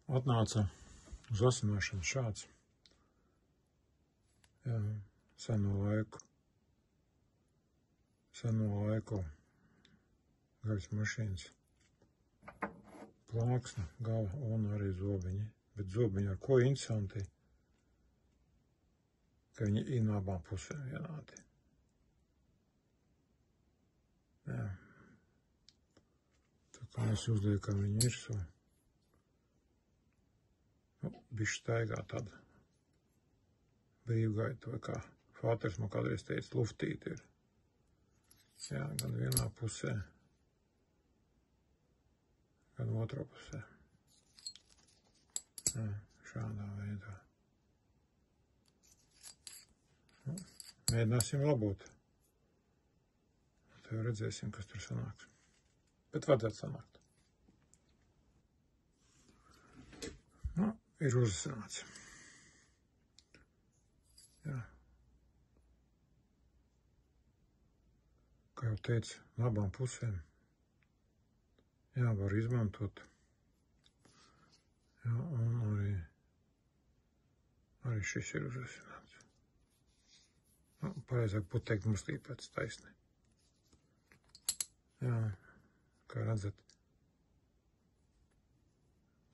atnāca uz asināšanu šāds. Jā, seno laiku gaļas mašīnas plāksne, gala un arī zobiņi. Bet zobiņi ar ko interesanti, ka viņi ir no abām pusēm vienādi. Jā. Tā kā mēs uzliekam viņu virsū. Bišķi staigā tāda brīvgaita, vai kā Fāters man kādreiz teica, luftīt ir. Jā, gan vienā pusē, gan otrā pusē. Jā, šādā veidā. Mēģināsim labot. Tev redzēsim, kas tur sanāks. Bet vajadzētu sanākt. Ir uzsināts. Jā. Kā jau teicu, no abām pusēm. Jā, var izmantot. Jā, un arī šis ir uzsināts. Pareizāk būtu teikt, mums līpēc taisni. Jā, kā redzat,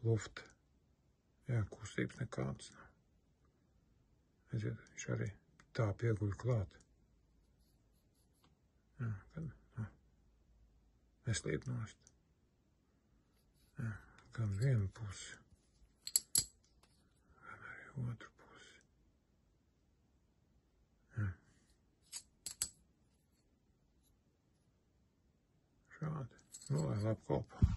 luft. Jā, kustības nekādas nav. Redziet, viņš arī tā pieguļ klāt. Jā, kad neslīd nost. Jā, gan vienu pusi, gan arī otru pusi. Jā. Šādi. Nu, lai labi kopā.